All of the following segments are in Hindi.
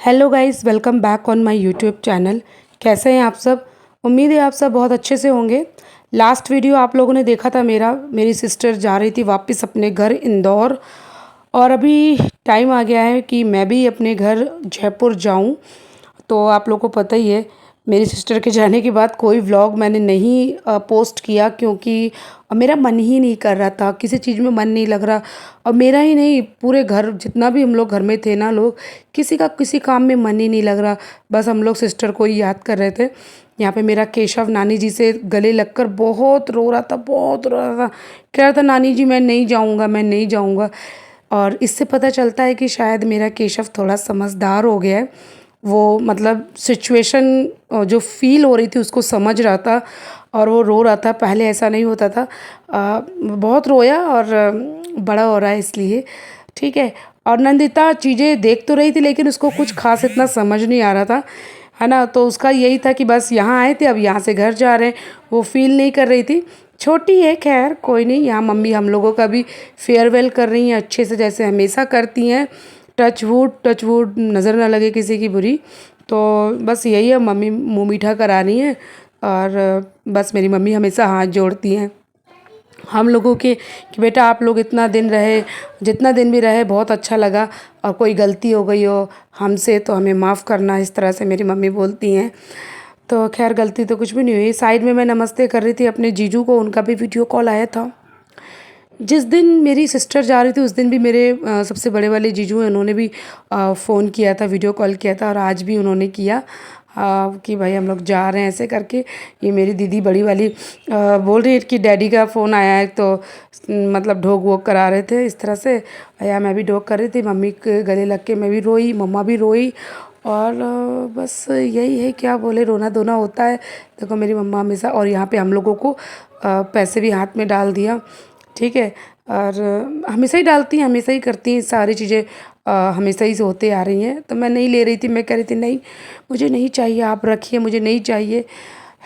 Hello guys, welcome back on my YouTube channel. कैसे हैं आप सब? उम्मीद है आप सब बहुत अच्छे से होंगे। लास्ट वीडियो आप लोगों ने देखा था मेरी सिस्टर जा रही थी वापस अपने घर इंदौर, और अभी टाइम आ गया है कि मैं भी अपने घर जयपुर जाऊं। तो आप लोगों को पता ही है, मेरी सिस्टर के जाने के बाद कोई व्लॉग मैंने नहीं पोस्ट किया, क्योंकि मेरा मन ही नहीं कर रहा था, किसी चीज़ में मन नहीं लग रहा। और मेरा ही नहीं, पूरे घर जितना भी हम लोग घर में थे ना लोग, किसी का किसी काम में मन ही नहीं लग रहा। बस हम लोग सिस्टर को ही याद कर रहे थे। यहाँ पे मेरा केशव नानी जी से गले लगकर बहुत रो रहा था, बहुत रो रहा था। कह रहा था नानी जी मैं नहीं जाऊँगा, मैं नहीं जाऊँगा। और इससे पता चलता है कि शायद मेरा केशव थोड़ा समझदार हो गया है। वो मतलब सिचुएशन जो फ़ील हो रही थी उसको समझ रहा था, और वो रो रहा था। पहले ऐसा नहीं होता था। बहुत रोया, और बड़ा हो रहा है इसलिए। ठीक है। और नंदिता चीज़ें देख तो रही थी, लेकिन उसको कुछ खास इतना समझ नहीं आ रहा था, है ना। तो उसका यही था कि बस यहाँ आए थे, अब यहाँ से घर जा रहे हैं। वो फ़ील नहीं कर रही थी। छोटी है, खैर कोई नहीं। यहाँ मम्मी हम लोगों का भी फेयरवेल कर रही हैं अच्छे से, जैसे हमेशा करती हैं। टच वुड नज़र ना लगे किसी की बुरी। तो बस यही है, मम्मी मुँह मीठा करा रही हैं। और बस मेरी मम्मी हमेशा हाथ जोड़ती हैं हम लोगों के कि बेटा आप लोग इतना दिन रहे, जितना दिन भी रहे बहुत अच्छा लगा, और कोई गलती हो गई हो हमसे तो हमें माफ़ करना, इस तरह से मेरी मम्मी बोलती हैं। तो खैर गलती तो कुछ भी नहीं हुई। साइड में मैं नमस्ते कर रही थी अपने जीजू को, उनका भी वीडियो कॉल आया था। जिस दिन मेरी सिस्टर जा रही थी उस दिन भी मेरे सबसे बड़े वाले जीजू हैं, उन्होंने भी फ़ोन किया था, वीडियो कॉल किया था, और आज भी उन्होंने किया कि भाई हम लोग जा रहे हैं ऐसे करके। ये मेरी दीदी बड़ी वाली बोल रही है कि डैडी का फ़ोन आया है, तो मतलब ढोक वोक करा रहे थे इस तरह से। या मैं भी ढोक कर रही थी, मम्मी के गले लग के मैं भी रोई, मम्मा भी रोई। और बस यही है, क्या बोले, रोना धोना होता है। देखो मेरी मम्मा हमेशा, और यहाँ पे हम लोगों को पैसे भी हाथ में डाल दिया। ठीक है। और हमेशा ही डालती हैं, हमेशा ही करती हैं सारी चीज़ें, हमेशा ही से होते आ रही हैं। तो मैं नहीं ले रही थी, मैं कह रही थी नहीं मुझे नहीं चाहिए, आप रखिए, मुझे नहीं चाहिए।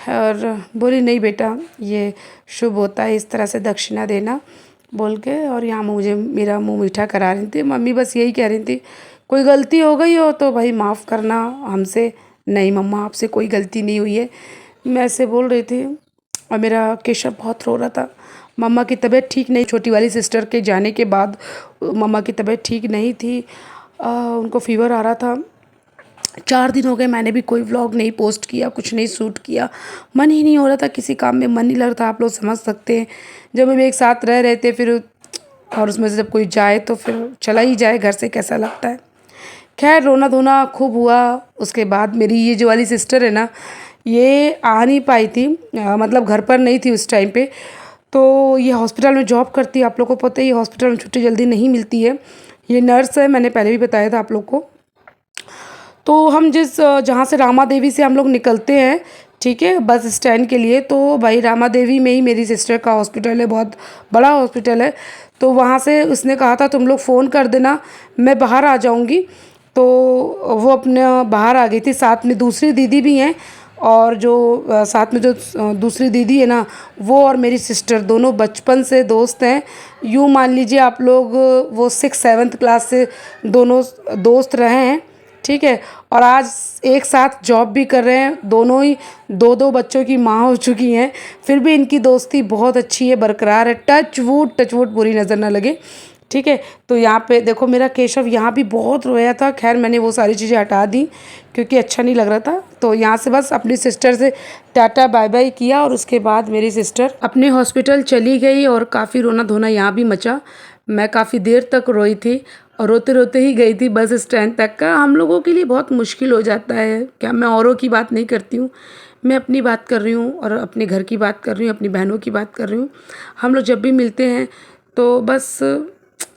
और बोली नहीं बेटा ये शुभ होता है इस तरह से दक्षिणा देना, बोल के। और यहाँ मुझे मेरा मुँह मीठा करा रही थी। मम्मी बस यही कह रही थी कोई गलती हो गई हो तो भाई माफ़ करना हमसे। नहीं मम्मा आपसे कोई गलती नहीं हुई है, मैं ऐसे बोल रही थी। और मेरा केशव बहुत रो रहा था। मम्मा की तबीयत ठीक नहीं, छोटी वाली सिस्टर के जाने के बाद मम्मा की तबीयत ठीक नहीं थी। उनको फ़ीवर आ रहा था। 4 दिन हो गए मैंने भी कोई व्लॉग नहीं पोस्ट किया, कुछ नहीं शूट किया। मन ही नहीं हो रहा था, किसी काम में मन नहीं लग रहा था। आप लोग समझ सकते हैं, जब हम एक साथ रह रहे थे फिर, और उसमें से जब कोई जाए तो फिर चला ही जाए घर से, कैसा लगता है। खैर रोना धोना खूब हुआ। उसके बाद मेरी ये जो वाली सिस्टर है ना, ये आ नहीं पाई थी, मतलब घर पर नहीं थी उस टाइम पे। तो ये हॉस्पिटल में जॉब करती है, आप लोगों को पता ही है हॉस्पिटल में छुट्टी जल्दी नहीं मिलती है। ये नर्स है, मैंने पहले भी बताया था आप लोग को। तो हम जहाँ से रामा देवी से हम लोग निकलते हैं, ठीक है, बस स्टैंड के लिए, तो भाई रामा देवी में ही मेरी सिस्टर का हॉस्पिटल है, बहुत बड़ा हॉस्पिटल है। तो वहाँ से उसने कहा था तुम लोग फ़ोन कर देना, मैं बाहर आ जाऊँगी। तो वो अपने बाहर आ गई थी, साथ में दूसरी दीदी भी हैं। और जो साथ में जो दूसरी दीदी है ना, वो और मेरी सिस्टर दोनों बचपन से दोस्त हैं। यूँ मान लीजिए आप लोग, वो 6-7 क्लास से दोनों दोस्त रहे हैं। ठीक है। और आज एक साथ जॉब भी कर रहे हैं, दोनों ही 2-2 बच्चों की माँ हो चुकी हैं। फिर भी इनकी दोस्ती बहुत अच्छी है, बरकरार है। टच वुड बुरी नज़र ना लगे। ठीक है। तो यहाँ पे देखो मेरा केशव यहाँ भी बहुत रोया था। खैर मैंने वो सारी चीज़ें हटा दी क्योंकि अच्छा नहीं लग रहा था। तो यहाँ से बस अपनी सिस्टर से टाटा बाय बाय किया, और उसके बाद मेरी सिस्टर अपने हॉस्पिटल चली गई। और काफ़ी रोना धोना यहाँ भी मचा। मैं काफ़ी देर तक रोई थी, और रोते रोते ही गई थी बस स्टैंड तक का। हम लोगों के लिए बहुत मुश्किल हो जाता है। क्या मैं औरों की बात नहीं करती हूँ, मैं अपनी बात कर रही हूँ, और अपने घर की बात कर रही हूँ, अपनी बहनों की बात कर रही हूँ। हम लोग जब भी मिलते हैं तो बस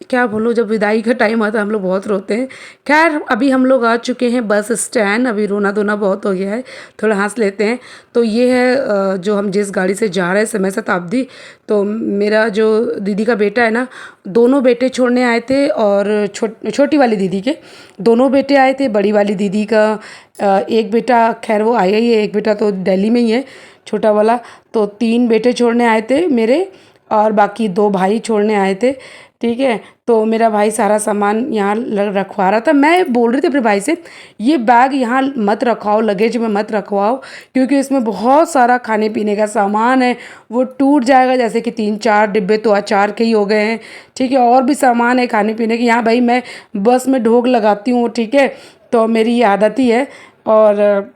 क्या बोलूँ, जब विदाई का टाइम आता है हम लोग बहुत रोते हैं। खैर अभी हम लोग आ चुके हैं बस स्टैंड, अभी रोना धोना बहुत हो गया है, थोड़ा हंस लेते हैं। तो ये है जो हम जिस गाड़ी से जा रहे हैं, समय शताब्दी। तो मेरा जो दीदी का बेटा है ना, दोनों बेटे छोड़ने आए थे, और छोटी वाली दीदी के दोनों बेटे आए थे। बड़ी वाली दीदी का एक बेटा, खैर वो आया ही है, एक बेटा तो दिल्ली में ही है, छोटा वाला। तो 3 बेटे छोड़ने आए थे मेरे। और बाकी 2 भाई छोड़ने आए थे, ठीक है। तो मेरा भाई सारा सामान यहाँ रखवा रहा था। मैं बोल रही थी अपने भाई से ये बैग यहाँ मत रखवाओ, लगेज में मत रखवाओ, क्योंकि इसमें बहुत सारा खाने पीने का सामान है, वो टूट जाएगा। जैसे कि 3-4 डिब्बे तो अचार के ही हो गए हैं, ठीक है, और भी सामान है खाने पीने के। यहाँ भाई मैं बस में ढोक लगाती हूँ, ठीक है, तो मेरी ये आदत ही है। और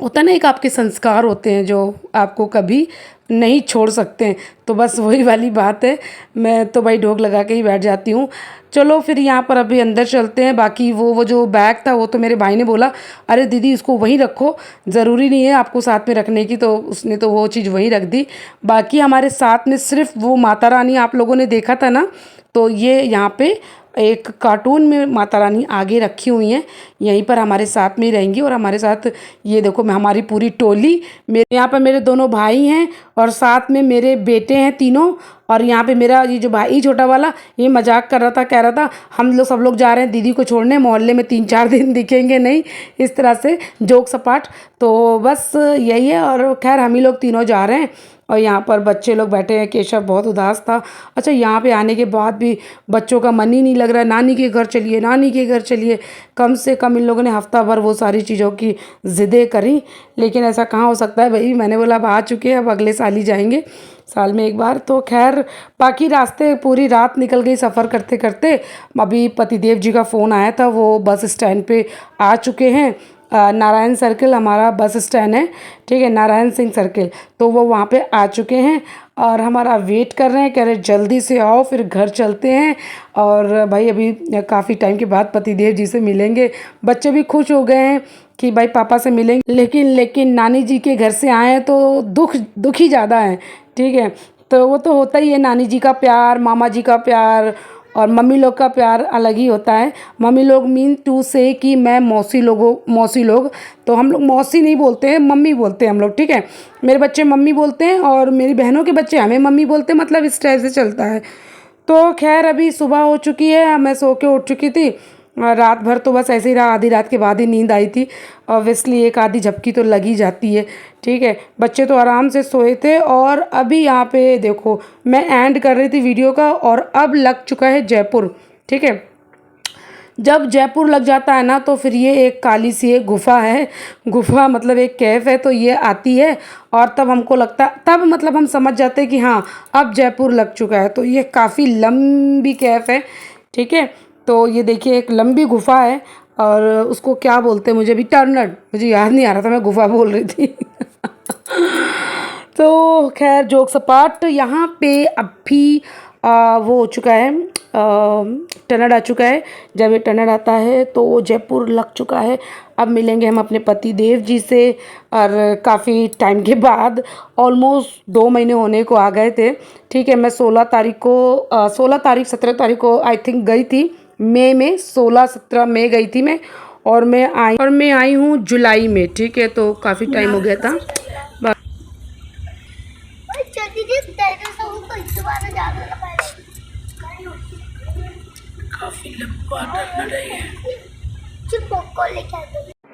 होता ना, एक आपके संस्कार होते हैं जो आपको कभी नहीं छोड़ सकते हैं, तो बस वही वाली बात है। मैं तो भाई ढोक लगा के ही बैठ जाती हूँ। चलो फिर यहाँ पर अभी अंदर चलते हैं। बाकी वो जो बैग था वो तो मेरे भाई ने बोला अरे दीदी इसको वहीं रखो, ज़रूरी नहीं है आपको साथ में रखने की, तो उसने तो वो चीज़ वहीं रख दी। बाकी हमारे साथ में सिर्फ वो माता रानी आप लोगों ने देखा था ना, तो ये यहाँ पे एक कार्टून में माता रानी आगे रखी हुई हैं, यहीं पर हमारे साथ में ही रहेंगी। और हमारे साथ ये देखो मैं हमारी पूरी टोली, मेरे यहाँ पर मेरे दोनों भाई हैं और साथ में मेरे बेटे हैं तीनों। और यहाँ पे मेरा ये जो भाई छोटा वाला ये मजाक कर रहा था, कह रहा था हम लोग सब लोग जा रहे हैं दीदी को छोड़ने, मोहल्ले में 3-4 दिन दिखेंगे नहीं, इस तरह से जोक सपाट। तो बस यही है। और खैर हम ही लोग तीनों जा रहे हैं और यहाँ पर बच्चे लोग बैठे हैं। केशव बहुत उदास था। अच्छा, यहाँ पे आने के बाद भी बच्चों का मन ही नहीं लग रहा है, नानी के घर चलिए, नानी के घर चलिए। कम से कम इन लोगों ने हफ्ता भर वो सारी चीज़ों की ज़िद्दें करी, लेकिन ऐसा कहाँ हो सकता है भाई। मैंने बोला अब आ चुके हैं, अब अगले साल ही जाएंगे, साल में एक बार। तो खैर बाकी रास्ते पूरी रात निकल गई सफ़र करते करते। अभी पतिदेव जी का फ़ोन आया था, वो बस स्टैंड पे आ चुके हैं। नारायण सर्किल हमारा बस स्टैंड है, ठीक है, नारायण सिंह सर्किल, तो वो वहाँ पे आ चुके हैं और हमारा वेट कर रहे हैं। कह रहे जल्दी से आओ फिर घर चलते हैं। और भाई अभी काफ़ी टाइम के बाद पतिदेव जी से मिलेंगे। बच्चे भी खुश हो गए हैं कि भाई पापा से मिलेंगे, लेकिन नानी जी के घर से आए हैं तो दुख ही ज़्यादा है, ठीक है। तो वो तो होता ही है, नानी जी का प्यार, मामा जी का प्यार और मम्मी लोग का प्यार अलग ही होता है। मम्मी लोग मीन टू से कि मैं मौसी लोग, तो हम लोग मौसी नहीं बोलते हैं, मम्मी बोलते हैं हम लोग, ठीक है। मेरे बच्चे मम्मी बोलते हैं और मेरी बहनों के बच्चे हमें मम्मी बोलते हैं, मतलब इस टाइप से चलता है। तो खैर अभी सुबह हो चुकी है, मैं सो के उठ चुकी थी। रात भर तो बस ऐसे ही रहा, आधी रात के बाद ही नींद आई थी। ऑब्वियसली एक आधी झपकी तो लगी जाती है, ठीक है। बच्चे तो आराम से सोए थे। और अभी यहाँ पे देखो मैं एंड कर रही थी वीडियो का और अब लग चुका है जयपुर, ठीक है। जब जयपुर लग जाता है ना तो फिर ये एक काली सी एक गुफ़ा है, गुफ़ा मतलब एक कैफ़ है, तो ये आती है और तब हमको लगता, तब मतलब हम समझ जाते हैं कि हाँ अब जयपुर लग चुका है। तो ये काफ़ी लंबी कैफ़ है, ठीक है। तो ये देखिए एक लंबी गुफ़ा है और उसको क्या बोलते हैं मुझे भी टर्नड, मुझे याद नहीं आ रहा था, मैं गुफ़ा बोल रही थी। तो खैर जोक सपाट, यहाँ पे अभी वो हो चुका है, टनल आ चुका है। जब ये टनल आता है तो जयपुर लग चुका है। अब मिलेंगे हम अपने पति देव जी से, और काफ़ी टाइम के बाद, ऑलमोस्ट 2 महीने होने को आ गए थे, ठीक है। मैं 16 तारीख 17 तारीख को आई थिंक गई थी, मई में 16-17 मई गई थी मैं, और मैं आई हूँ जुलाई में, ठीक है। तो काफ़ी टाइम हो गया था। काफी लंबा टनल है।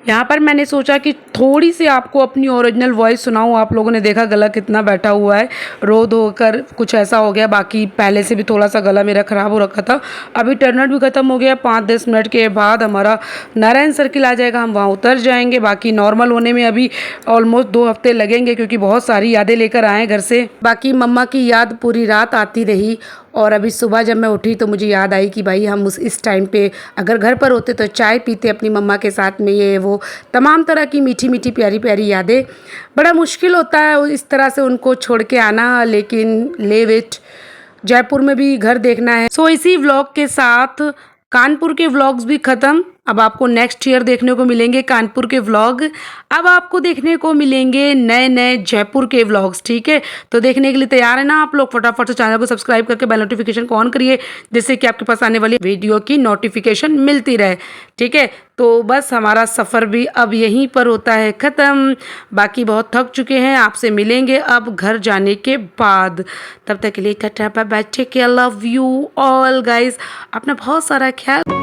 यहाँ पर मैंने सोचा कि थोड़ी सी आपको अपनी ओरिजिनल वॉइस सुनाऊँ। आप लोगों ने देखा गला कितना बैठा हुआ है, रो धो कर कुछ ऐसा हो गया। बाकी पहले से भी थोड़ा सा गला मेरा ख़राब हो रखा था। अभी टर्नल भी ख़त्म हो गया, 5-10 मिनट के बाद हमारा नारायण सर्किल आ जाएगा, हम वहाँ उतर जाएंगे। बाकी नॉर्मल होने में अभी ऑलमोस्ट 2 हफ्ते लगेंगे, क्योंकि बहुत सारी यादें लेकर आए घर से। बाकी मम्मा की याद पूरी रात आती रही, और अभी सुबह जब मैं उठी तो मुझे याद आई कि भाई हम इस टाइम पे अगर घर पर होते तो चाय पीते अपनी मम्मा के साथ में, ये वो तमाम तरह की मीठी मीठी प्यारी प्यारी यादें। बड़ा मुश्किल होता है इस तरह से उनको छोड़ के आना, लेकिन लिव इट, जयपुर में भी घर देखना है। सो इसी व्लॉग के साथ कानपुर के व्लॉग्स भी ख़त्म। अब आपको नेक्स्ट ईयर देखने को मिलेंगे कानपुर के व्लॉग। अब आपको देखने को मिलेंगे नए नए जयपुर के व्लॉग्स, ठीक है। तो देखने के लिए तैयार है ना आप लोग? फटाफट से चैनल को सब्सक्राइब करके बेल नोटिफिकेशन को ऑन करिए, जिससे कि आपके पास आने वाली वीडियो की नोटिफिकेशन मिलती रहे, ठीक है। तो बस हमारा सफ़र भी अब यहीं पर होता है ख़त्म। बाकी बहुत थक चुके हैं, आपसे मिलेंगे अब घर जाने के बाद। तब तक के लिए tata bye bye, take care, love you all guys, अपना बहुत सारा ख्याल।